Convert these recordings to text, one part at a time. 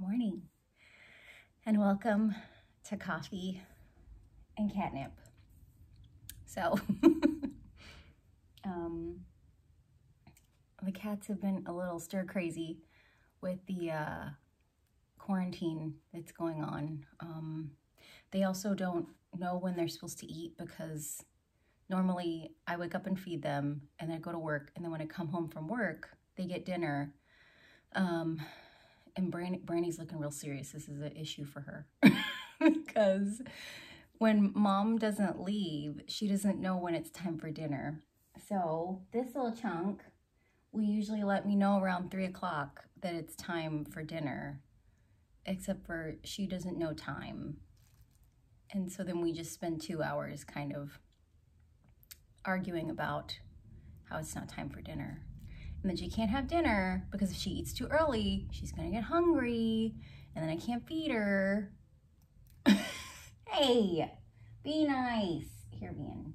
morning and welcome to Coffee and Catnip. So, the cats have been a little stir crazy with the quarantine that's going on. They also don't know when they're supposed to eat because normally I wake up and feed them and then I go to work, and then when I come home from work, they get dinner. And Brandy's looking real serious. This is an issue for her because when mom doesn't leave, she doesn't know when it's time for dinner. So this little chunk will usually let me know around 3 o'clock that it's time for dinner, except for she doesn't know time. And so then we just spend 2 hours kind of arguing about how it's not time for dinner. And then she can't have dinner because if she eats too early, she's gonna get hungry, and then I can't feed her. Hey, be nice. Here, Ben.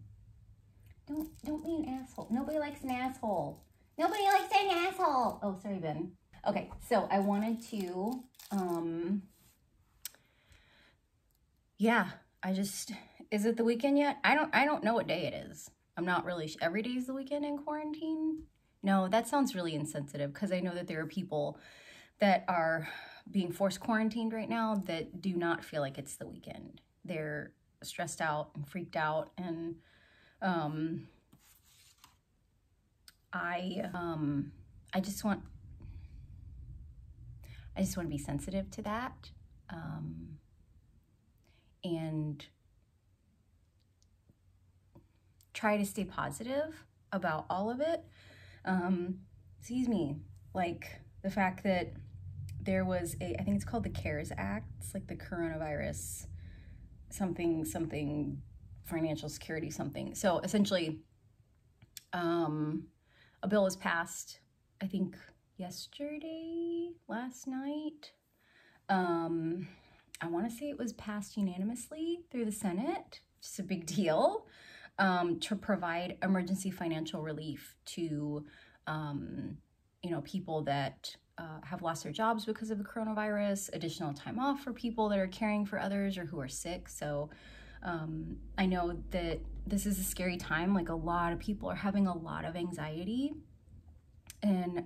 Don't be an asshole. Nobody likes an asshole. Nobody likes an asshole. Oh, sorry, Ben. Okay, so I wanted to, is it the weekend yet? I don't know what day it is. I'm not really sure. Every day is the weekend in quarantine? No, that sounds really insensitive because I know that there are people that are being forced quarantined right now that do not feel like it's the weekend. They're stressed out and freaked out, and I just want to be sensitive to that, and try to stay positive about all of it. Excuse me, like the fact that there was I think it's called the CARES Act. It's like the coronavirus something financial security something. So essentially, a bill was passed, I think last night. I want to say it was passed unanimously through the Senate, which is a big deal. To provide emergency financial relief to, people that have lost their jobs because of the coronavirus, additional time off for people that are caring for others or who are sick. So I know that this is a scary time. Like, a lot of people are having a lot of anxiety, and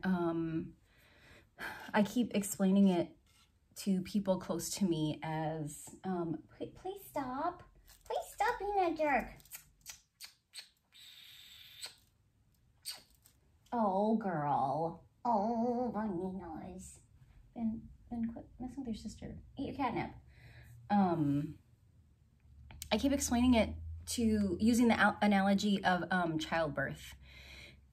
I keep explaining it to people close to me as, please stop being a jerk. Oh, girl. Oh, murderinos. Ben, quit messing with your sister. Eat your catnip. I keep explaining it using the analogy of childbirth,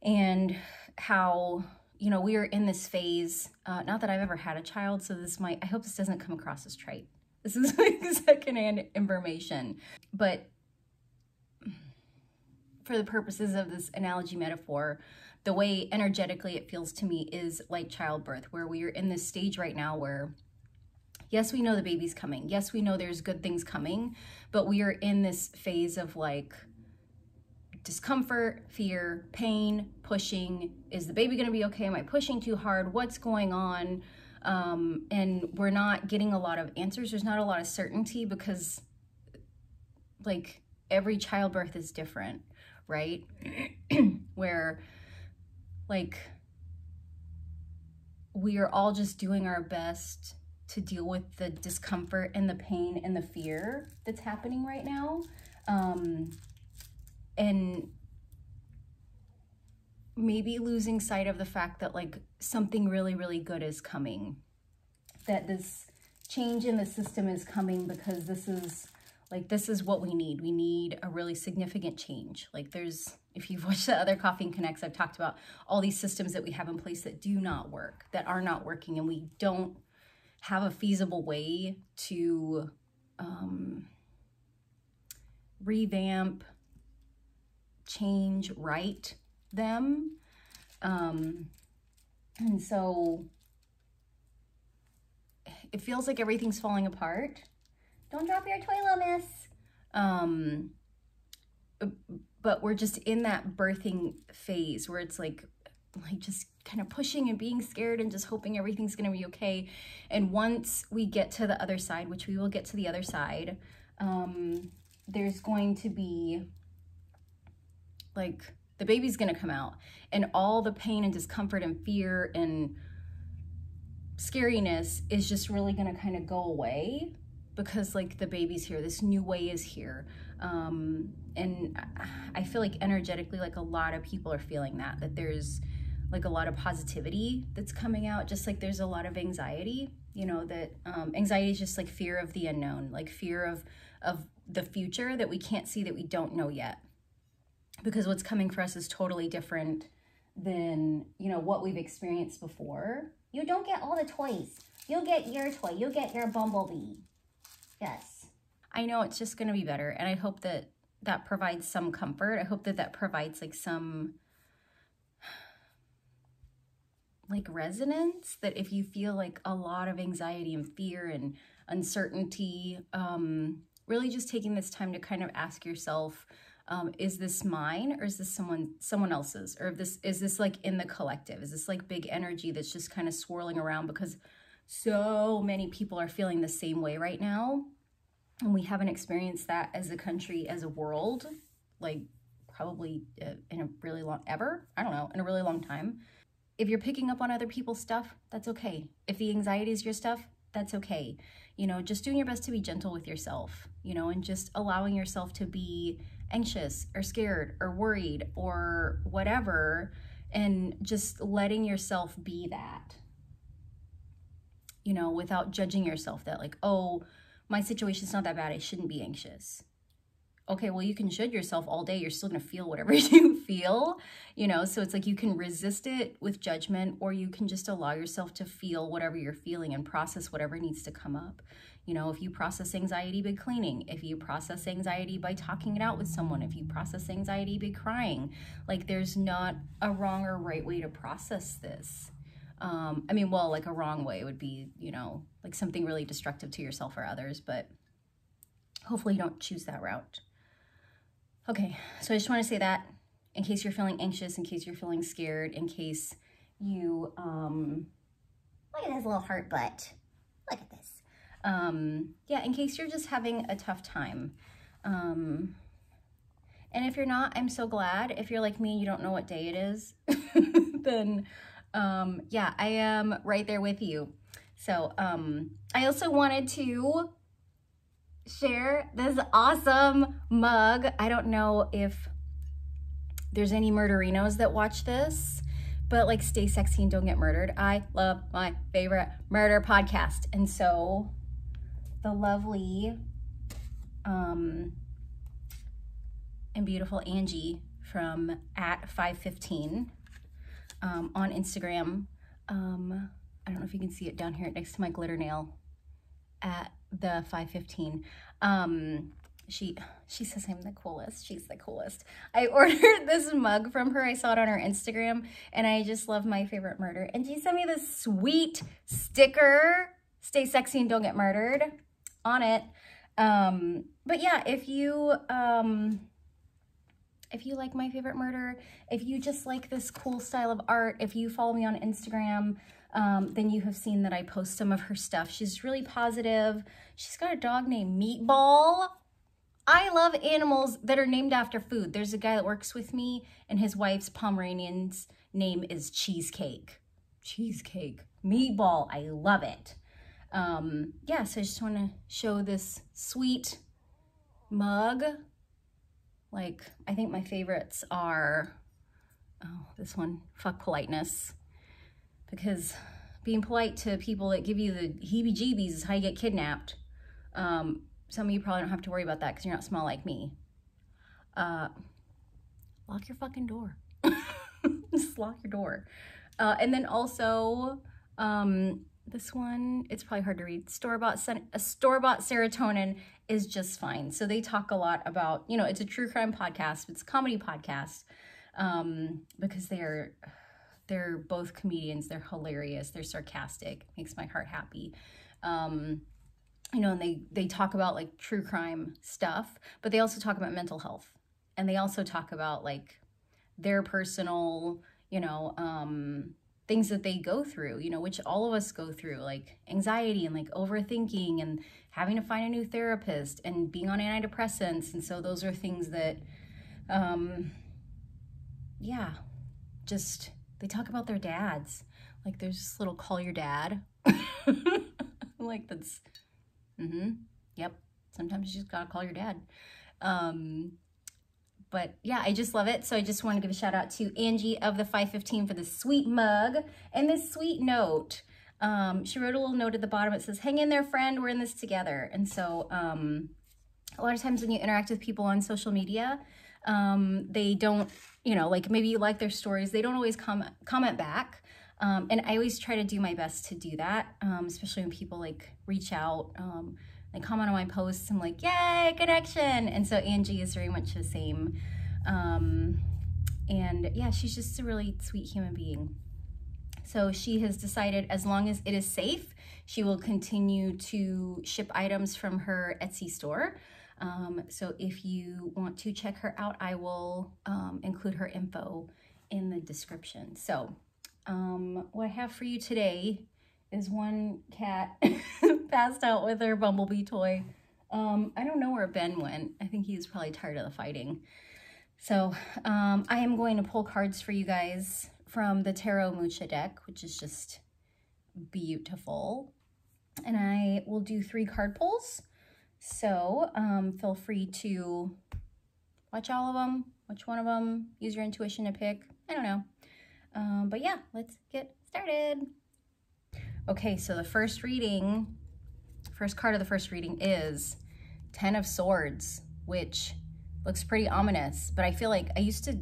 and how, we are in this phase, not that I've ever had a child, so I hope this doesn't come across as trite. This is like secondhand information, but for the purposes of this analogy metaphor, the way energetically it feels to me is like childbirth, where we are in this stage right now where, yes, we know the baby's coming. Yes, we know there's good things coming, but we are in this phase of like discomfort, fear, pain, pushing. Is the baby gonna be okay? Am I pushing too hard? What's going on? And we're not getting a lot of answers. There's not a lot of certainty because, like, every childbirth is different, right? Where, like, we are all just doing our best to deal with the discomfort and the pain and the fear that's happening right now. And maybe losing sight of the fact that, like, something really, really good is coming. That this change in the system is coming because this is what we need. We need a really significant change. Like, if you've watched the other Coffee and Connects, I've talked about all these systems that we have in place that do not work, that are not working, and we don't have a feasible way to revamp, change, right them. And so it feels like everything's falling apart. Don't drop your toy, little miss. But we're just in that birthing phase where it's like like just kind of pushing and being scared and just hoping everything's going to be okay. And once we get to the other side, which we will get to the other side, there's going to be like the baby's going to come out, and all the pain and discomfort and fear and scariness is just really going to kind of go away, because like the baby's here, this new way is here. And I feel like energetically, like a lot of people are feeling that there's like a lot of positivity that's coming out, just like there's a lot of anxiety, you know, that anxiety is just like fear of the unknown, like fear of the future that we can't see, that we don't know yet, because what's coming for us is totally different than, you know, what we've experienced before. You don't get all the toys. You'll get your toy. You'll get your bumblebee. Yes. I know it's just going to be better. And I hope that that provides some comfort. I hope that that provides like some like resonance, that if you feel like a lot of anxiety and fear and uncertainty, really just taking this time to kind of ask yourself, is this mine, or is this someone else's? Or is this like in the collective? Is this like big energy that's just kind of swirling around, because so many people are feeling the same way right now, and we haven't experienced that as a country, as a world, like probably in a really long, in a really long time. If you're picking up on other people's stuff, that's okay. If the anxiety is your stuff, that's okay. You know, just doing your best to be gentle with yourself, you know, and just allowing yourself to be anxious or scared or worried or whatever, and just letting yourself be that, you know, without judging yourself that like, oh, my situation's not that bad, I shouldn't be anxious. Okay, well, you can judge yourself all day. You're still going to feel whatever you feel, you know? So it's like you can resist it with judgment, or you can just allow yourself to feel whatever you're feeling and process whatever needs to come up. You know, if you process anxiety by cleaning, if you process anxiety by talking it out with someone, if you process anxiety by crying, like there's not a wrong or right way to process this. I mean, well, like a wrong way would be, you know, like something really destructive to yourself or others, but hopefully you don't choose that route. Okay, so I just want to say that in case you're feeling anxious, in case you're feeling scared, in case you, look at this little heart butt. Look at this. Yeah, in case you're just having a tough time. And if you're not, I'm so glad. If you're like me and you don't know what day it is, then, yeah, I am right there with you. So, I also wanted to share this awesome mug. I don't know if there's any murderinos that watch this, but like stay sexy and don't get murdered. I love my favorite murder podcast. And so the lovely and beautiful Angie from @515 on Instagram. I don't know if you can see it down here next to my glitter nail at the 515. She says I'm the coolest. She's the coolest. I ordered this mug from her. I saw it on her Instagram, and I just love my favorite murder. And she sent me this sweet sticker, "Stay sexy and don't get murdered," on it. But yeah, if you like my favorite murder, if you just like this cool style of art, if you follow me on Instagram, then you have seen that I post some of her stuff. She's really positive. She's got a dog named Meatball. I love animals that are named after food. There's a guy that works with me, and his wife's Pomeranian's name is Cheesecake. Cheesecake. Meatball. I love it. Yeah, so I just want to show this sweet mug. Like, I think my favorites are, oh, this one, fuck politeness. Because being polite to people that give you the heebie-jeebies is how you get kidnapped. Some of you probably don't have to worry about that because you're not small like me. Lock your fucking door. Just lock your door. And then also, this one, it's probably hard to read. Store-bought serotonin is just fine. So they talk a lot about, you know, it's a true crime podcast. It's a comedy podcast, because they're both comedians. They're hilarious. They're sarcastic. Makes my heart happy. You know, and they talk about like true crime stuff, but they also talk about mental health. And they also talk about like their personal, you know, things that they go through, you know, which all of us go through, like anxiety and like overthinking and having to find a new therapist and being on antidepressants. And so those are things that, yeah, just, they talk about their dads. Like there's this little call your dad. Like that's, yep. Sometimes you just gotta call your dad. But yeah, I just love it. So I just want to give a shout out to Angie of the 515 for this sweet mug and this sweet note. She wrote a little note at the bottom. It says, hang in there, friend, we're in this together. And so a lot of times when you interact with people on social media, they don't, you know, like maybe you like their stories. They don't always comment back. And I always try to do my best to do that, especially when people like reach out, they comment on my posts. I'm like, yay, connection. And so Angie is very much the same. And yeah, she's just a really sweet human being. So she has decided as long as it is safe, she will continue to ship items from her Etsy store. So if you want to check her out, I will include her info in the description. So what I have for you today is one cat passed out with her bumblebee toy. I don't know where Ben went. I think he was probably tired of the fighting. So I am going to pull cards for you guys from the Tarot Mucha deck, which is just beautiful. And I will do 3 card pulls. So feel free to watch all of them, watch one of them, use your intuition to pick. I don't know. But yeah, let's get started. Okay, so the first card of the first reading is 10 of Swords, which looks pretty ominous, but I feel like I used to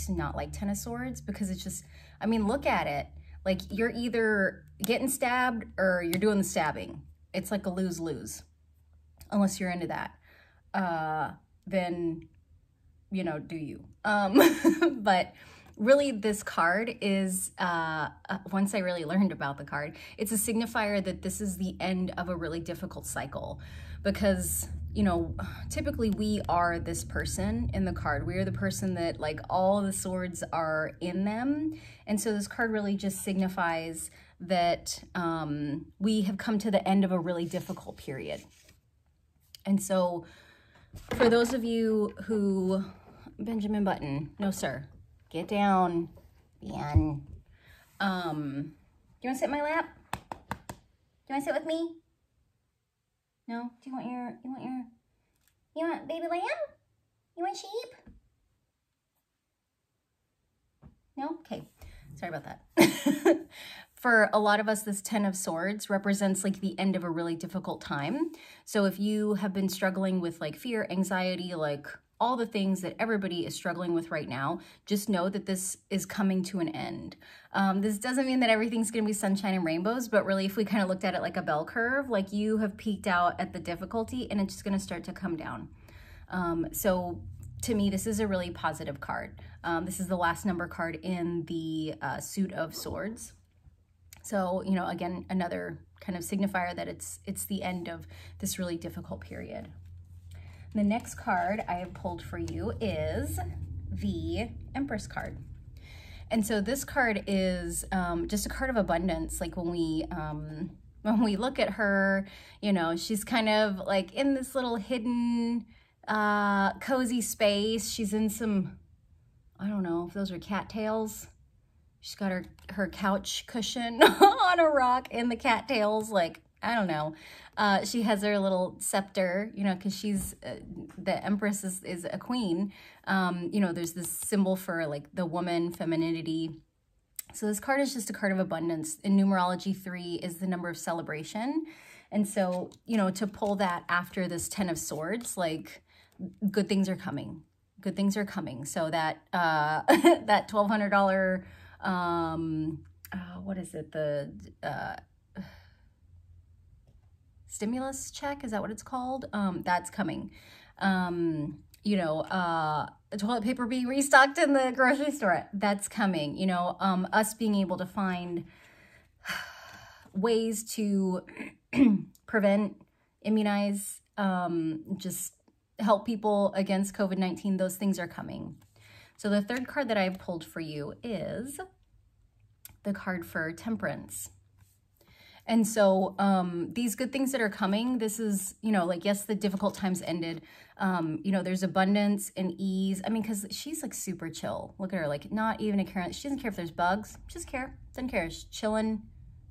not like 10 of Swords because it's just, I mean, look at it. Like you're either getting stabbed or you're doing the stabbing. It's like a lose-lose, unless you're into that. Then, you know, do you. But really, this card is, once I really learned about the card, it's a signifier that this is the end of a really difficult cycle because, you know, typically we are this person in the card. We are the person that like all the swords are in them. And so this card really just signifies that we have come to the end of a really difficult period. And so for those of you who, Benjamin Button, no sir. Get down, Ben. Do you want to sit in my lap? Do you want to sit with me? No? Do you want baby lamb? You want sheep? No? Okay. Sorry about that. For a lot of us, this 10 of Swords represents like the end of a really difficult time. So if you have been struggling with like fear, anxiety, like all the things that everybody is struggling with right now, just know that this is coming to an end. This doesn't mean that everything's gonna be sunshine and rainbows, but really if we kind of looked at it like a bell curve, like you have peaked out at the difficulty and it's just gonna start to come down. So to me, this is a really positive card. This is the last number card in the suit of swords. So, you know, again, another kind of signifier that it's the end of this really difficult period. The next card I have pulled for you is the Empress card. And so this card is just a card of abundance. Like when we look at her, you know, she's kind of like in this little hidden, cozy space. She's in some, I don't know if those are cattails. She's got her couch cushion on a rock in the cattails, like, I don't know. She has her little scepter, you know, because she's, the Empress is a queen. You know, there's this symbol for like the woman, femininity. So this card is just a card of abundance. In numerology, 3 is the number of celebration. And so, you know, to pull that after this 10 of Swords, like good things are coming. Good things are coming. So that, that $1,200, what is it? The, stimulus check, is that what it's called? That's coming. You know, toilet paper being restocked in the grocery store, that's coming. You know, us being able to find ways to prevent, immunize, just help people against COVID-19, those things are coming. So the third card that I pulled for you is the card for Temperance. And so these good things that are coming, this is, you know, like, yes, the difficult times ended. You know, there's abundance and ease. I mean, because she's like super chill. Look at her, like not even a care. She doesn't care if there's bugs. She doesn't care. Doesn't care. She's chilling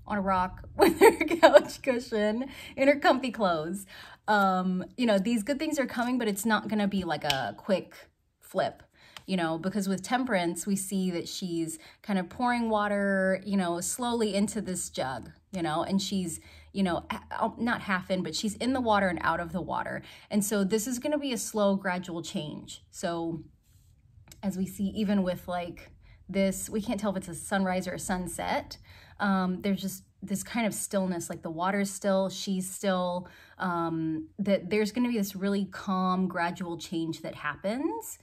on a rock with her couch cushion in her comfy clothes. You know, these good things are coming, but it's not going to be like a quick flip. You know, because with Temperance, we see that she's kind of pouring water, you know, slowly into this jug, you know, and she's, you know, not half in, but she's in the water and out of the water. And so this is going to be a slow, gradual change. So as we see, even with like this, we can't tell if it's a sunrise or a sunset. There's just this kind of stillness, like the water's still, she's still, that there's going to be this really calm, gradual change that happens.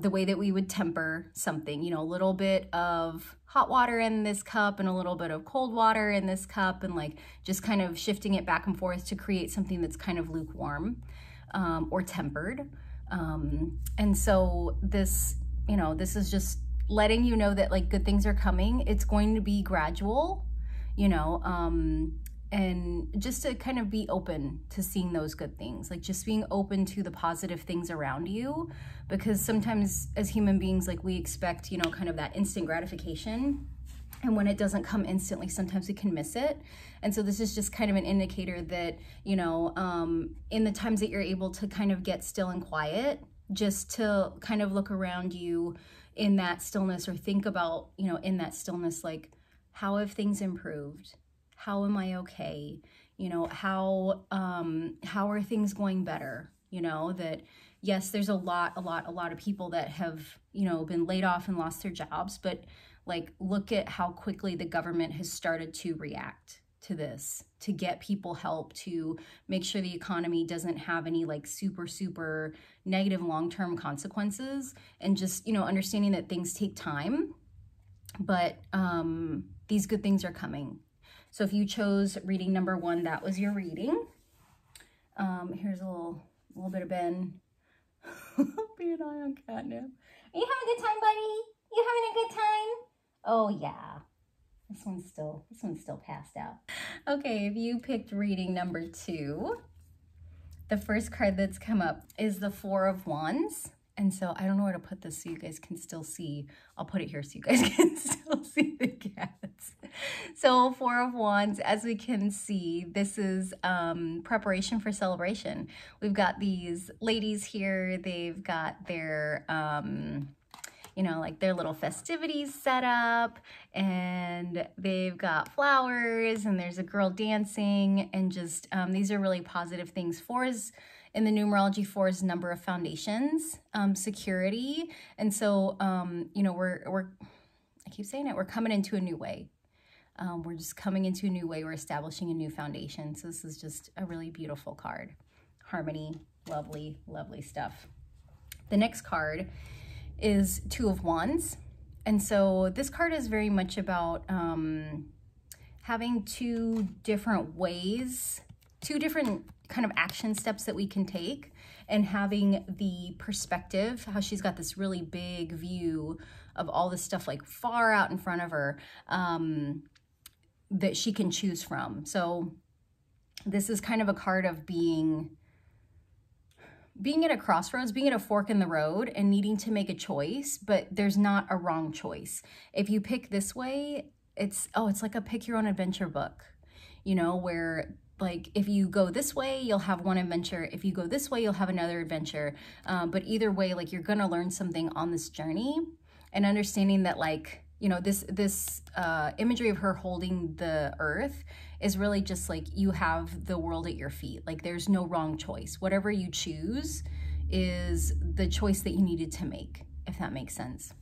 The way that we would temper something, you know, a little bit of hot water in this cup and a little bit of cold water in this cup, and like just kind of shifting it back and forth to create something that's kind of lukewarm or tempered. And so this, you know, this is just letting you know that like good things are coming. It's going to be gradual, you know, and just to kind of be open to seeing those good things, like just being open to the positive things around you, because sometimes as human beings, like we expect, you know, kind of that instant gratification. And when it doesn't come instantly, sometimes we can miss it. And so this is just kind of an indicator that, you know, in the times that you're able to kind of get still and quiet, just to kind of look around you in that stillness, or think about, you know, in that stillness, like, how have things improved? How am I okay? You know, how are things going better? You know, that yes, there's a lot of people that have, you know, been laid off and lost their jobs, but like, look at how quickly the government has started to react to this, to get people help, to make sure the economy doesn't have any like super negative long-term consequences, and just, you know, understanding that things take time, but these good things are coming. So if you chose reading number 1, that was your reading. Here's a little bit of Ben being high on catnip. Are you having a good time, buddy? You having a good time? Oh yeah. This one's still passed out. Okay, if you picked reading number 2, the first card that's come up is the 4 of Wands. And so I don't know where to put this so you guys can still see. I'll put it here so you guys can still see the cats. So 4 of Wands, as we can see, this is preparation for celebration. We've got these ladies here. They've got their, you know, like their little festivities set up, and they've got flowers, and there's a girl dancing, and just these are really positive things. 4 is, in the numerology, 4 is number of foundations, security. And so, you know, I keep saying it, we're coming into a new way. We're just coming into a new way. We're establishing a new foundation. So this is just a really beautiful card. Harmony, lovely, lovely stuff. The next card is 2 of Wands. And so this card is very much about having 2 different ways, 2 different kind of action steps that we can take, and having the perspective, how she's got this really big view of all this stuff like far out in front of her, that she can choose from. So this is kind of a card of being at a crossroads, being at a fork in the road and needing to make a choice, but there's not a wrong choice. If you pick this way, it's like a pick your own adventure book, you know, where like if you go this way, you'll have one adventure. If you go this way, you'll have another adventure. But either way, like you're going to learn something on this journey, and understanding that, like, you know, this imagery of her holding the earth is really just like you have the world at your feet. Like there's no wrong choice. Whatever you choose is the choice that you needed to make, if that makes sense.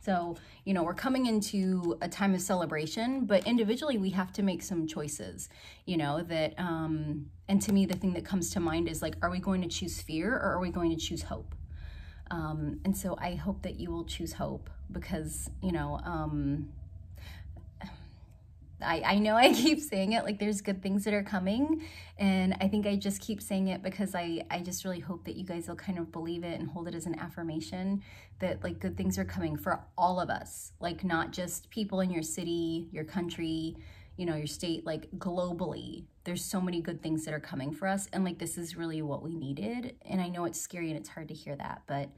So, you know, we're coming into a time of celebration, but individually we have to make some choices, you know, that, and to me, the thing that comes to mind is like, are we going to choose fear, or are we going to choose hope? And so I hope that you will choose hope, because, you know, I know I keep saying it, like there's good things that are coming, and I think I just keep saying it because I just really hope that you guys will kind of believe it and hold it as an affirmation that like good things are coming for all of us, like not just people in your city, your country, you know, your state, like globally. There's so many good things that are coming for us, and like this is really what we needed. And I know it's scary and it's hard to hear that, but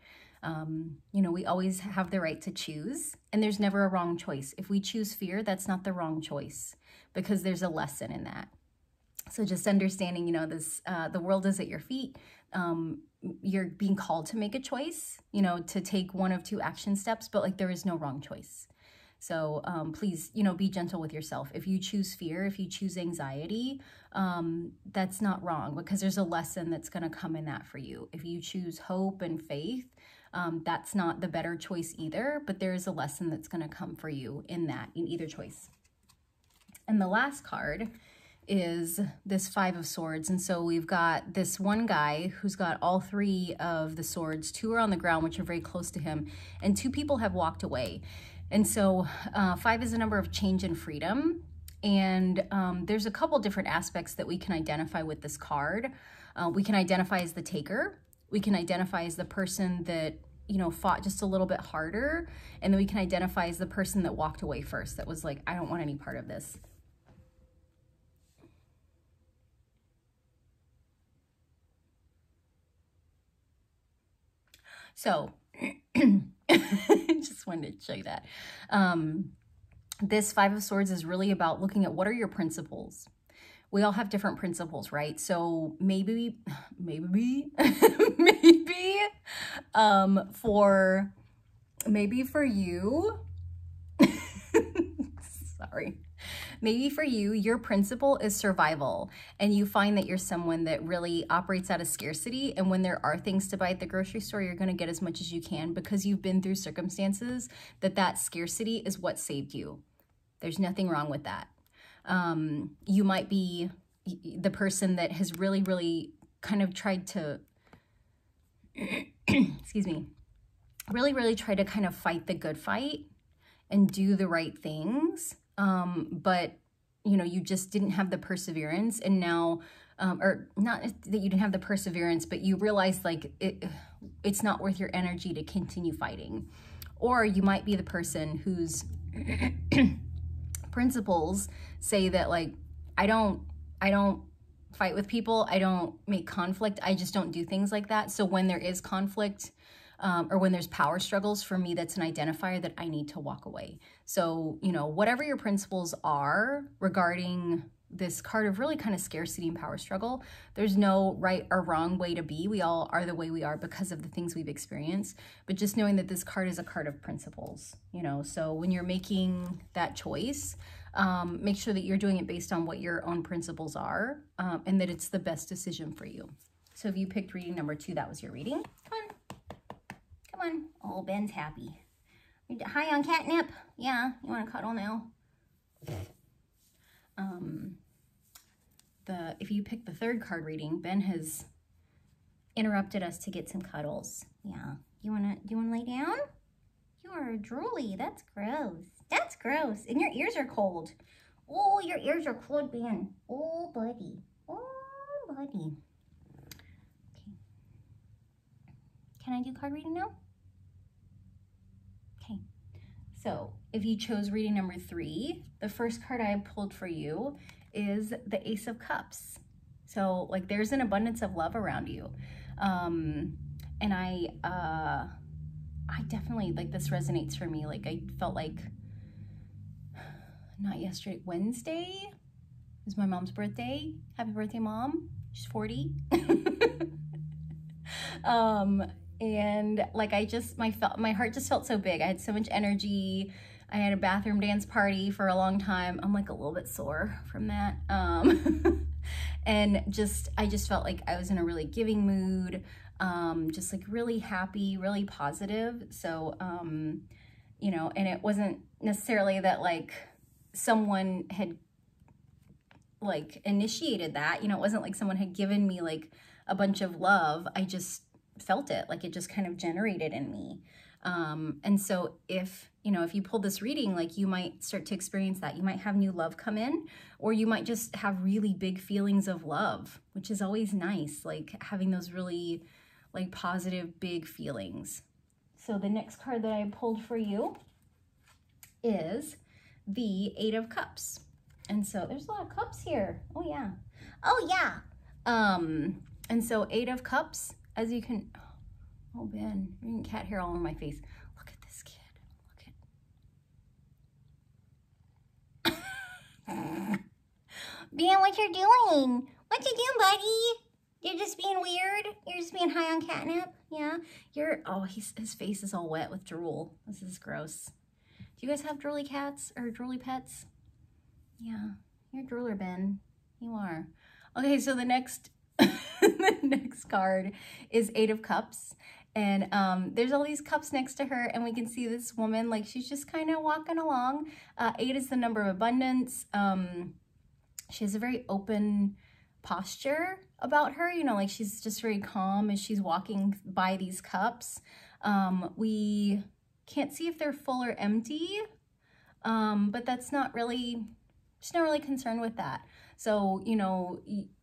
you know, we always have the right to choose, and there's never a wrong choice. If we choose fear, that's not the wrong choice, because there's a lesson in that. So just understanding, you know, this, the world is at your feet. You're being called to make a choice, you know, to take one of two action steps, but like there is no wrong choice. So please, you know, be gentle with yourself. If you choose fear, if you choose anxiety, that's not wrong, because there's a lesson that's going to come in that for you. If you choose hope and faith, that's not the better choice either, but there is a lesson that's going to come for you in that, in either choice. And the last card is this Five of Swords. And so we've got this one guy who's got all three of the swords. Two are on the ground, which are very close to him, and two people have walked away. And so 5 is a number of change and freedom. And there's a couple different aspects that we can identify with this card. We can identify as the taker. We can identify as the person that, you know, fought just a little bit harder. And then we can identify as the person that walked away first, that was like, I don't want any part of this. So just wanted to show you that. This Five of Swords is really about looking at what are your principles. We all have different principles, right? So maybe for you, sorry. Maybe for you, your principle is survival, and you find that you're someone that really operates out of scarcity, and when there are things to buy at the grocery store, you're going to get as much as you can because you've been through circumstances that scarcity is what saved you. There's nothing wrong with that. You might be the person that has really, really kind of tried to, excuse me, really tried to kind of fight the good fight and do the right things. But, you know, you just didn't have the perseverance, and now, or not that you didn't have the perseverance, but you realized like it's not worth your energy to continue fighting. Or you might be the person whose principles say that like, I don't fight with people. I don't make conflict. I just don't do things like that. So when there is conflict, or when there's power struggles, for me, that's an identifier that I need to walk away. So, you know, whatever your principles are regarding this card of really kind of scarcity and power struggle, there's no right or wrong way to be. We all are the way we are because of the things we've experienced. But just knowing that this card is a card of principles, you know, so when you're making that choice, make sure that you're doing it based on what your own principles are, and that it's the best decision for you. So if you picked reading number 2, that was your reading. Come on. Come on. Oh, Ben's happy. Hi on catnip. Yeah, you want to cuddle now? If you pick the 3rd card reading, Ben has interrupted us to get some cuddles. Yeah. Do you wanna lay down? You are drooly. That's gross. That's gross. And your ears are cold. Oh, your ears are cold, Ben. Oh, buddy. Oh, buddy. Okay. Can I do card reading now? Okay. So if you chose reading number 3, the first card I pulled for you is the Ace of Cups. So like there's an abundance of love around you. And I definitely, like, this resonates for me. Like I felt like, not yesterday, Wednesday was my mom's birthday. Happy birthday, Mom. She's 40. And like my heart just felt so big. I had so much energy. I had a bathroom dance party for a long time. I'm like a little bit sore from that. And I just felt like I was in a really giving mood, just like really happy, really positive. So, you know, and it wasn't necessarily that like someone had like initiated that, you know, it wasn't like someone had given me like a bunch of love. I just felt it, like it just kind of generated in me. And so if, you know, if you pull this reading, like you might start to experience that. You might have new love come in, or you might just have really big feelings of love, which is always nice, like having those really like positive, big feelings. So the next card that I pulled for you is the Eight of Cups. And so there's a lot of cups here. Oh yeah. Oh yeah. And so Eight of Cups, as you can, oh Ben, you're getting cat hair all over my face. Look at this kid. Look at. Ben, what you doing? What you doing, buddy? You're just being weird? You're just being high on catnip? Yeah? You're, oh, his face is all wet with drool. This is gross. Do you guys have drooly cats or drooly pets? Yeah, you're a drooler, Ben. You are. Okay, so the next the next card is Eight of Cups. And there's all these cups next to her, and we can see this woman, like she's just kind of walking along. 8 is the number of abundance. She has a very open posture about her, you know, like she's just very calm as she's walking by these cups. We can't see if they're full or empty, but that's not really, she's not really concerned with that. So, you know,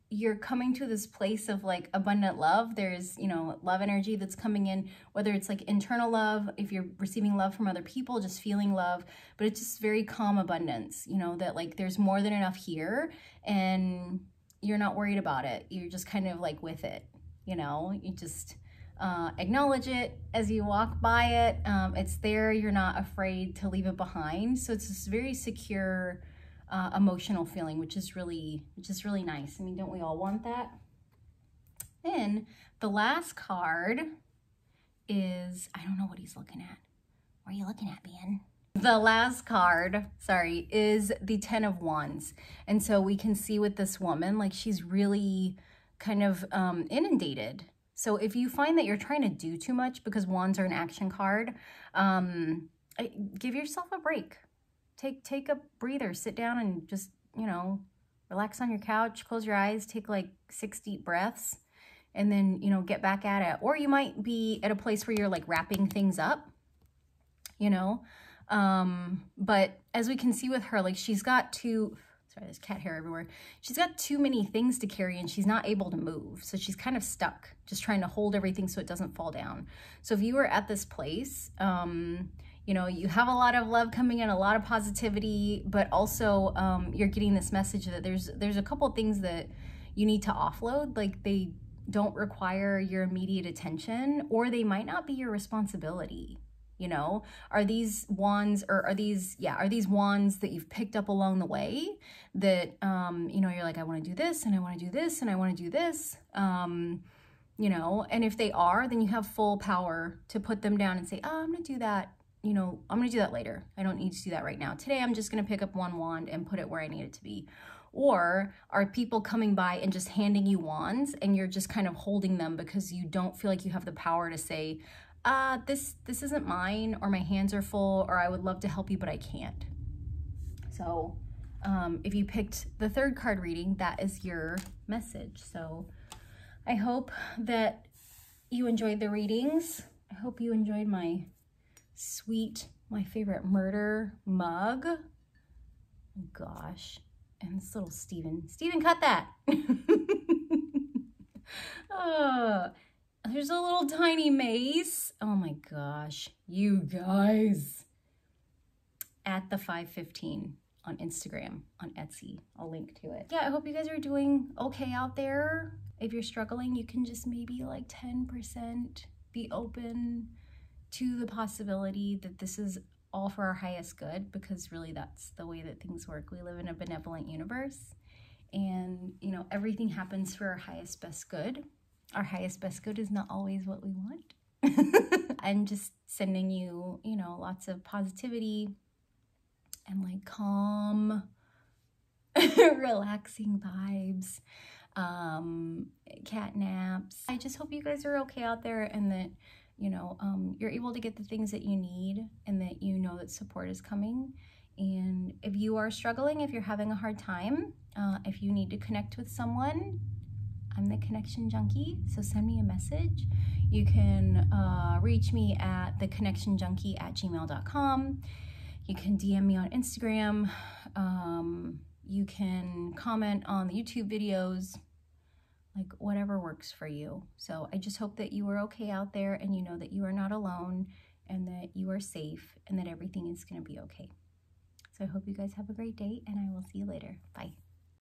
you're coming to this place of like abundant love. There's, you know, love energy that's coming in, whether it's like internal love, if you're receiving love from other people, just feeling love, but it's just very calm abundance, you know, that like there's more than enough here and you're not worried about it. You're just kind of like with it, you know, you just acknowledge it as you walk by it. It's there. You're not afraid to leave it behind. So it's this very secure, emotional feeling, which is really nice. I mean, don't we all want that? And the last card is, I don't know what he's looking at. What are you looking at, Ben? The last card, sorry, is the 10 of Wands. And so we can see with this woman, like she's really kind of inundated. So if you find that you're trying to do too much, because Wands are an action card, give yourself a break. Take a breather, sit down and just, you know, relax on your couch, close your eyes, take like 6 deep breaths, and then, you know, get back at it. Or you might be at a place where you're like wrapping things up, you know. But as we can see with her, like she's got sorry, there's cat hair everywhere. She's got too many things to carry and she's not able to move. So she's kind of stuck, just trying to hold everything so it doesn't fall down. So if you are at this place, you know, you have a lot of love coming in, a lot of positivity, but also you're getting this message that there's a couple of things that you need to offload. Like they don't require your immediate attention, or they might not be your responsibility. You know, are these wands, or are these wands that you've picked up along the way that, you know, you're like, I want to do this and I want to do this and I want to do this, you know, and if they are, then you have full power to put them down and say, oh, I'm going to do that. You know, I'm going to do that later. I don't need to do that right now. Today, I'm just going to pick up one wand and put it where I need it to be. Or are people coming by and just handing you wands and you're just kind of holding them because you don't feel like you have the power to say, this isn't mine, or my hands are full, or I would love to help you, but I can't. So if you picked the 3rd card reading, that is your message. So I hope that you enjoyed the readings. I hope you enjoyed my my favorite murder mug. Oh, gosh. And this little Steven, cut that. There's a little tiny mace. Oh my gosh, you guys. At the 515 on Instagram, on Etsy. I'll link to it. Yeah, I hope you guys are doing okay out there. If you're struggling, you can just maybe like 10% be open to the possibility that this is all for our highest good, because really that's the way that things work. We live in a benevolent universe, and you know, everything happens for our highest best good. Our highest best good is not always what we want. I'm just sending you, you know, lots of positivity and like calm, relaxing vibes, cat naps. I just hope you guys are okay out there, and that, you know, you're able to get the things that you need, and that you know that support is coming. And if you are struggling, if you're having a hard time, if you need to connect with someone, I'm the Connection Junkie, so send me a message. You can reach me at theconnectionjunkie@gmail.com. You can DM me on Instagram. You can comment on the YouTube videos, like whatever works for you. So I just hope that you are okay out there, and you know that you are not alone, and that you are safe, and that everything is going to be okay. So I hope you guys have a great day, and I will see you later. Bye.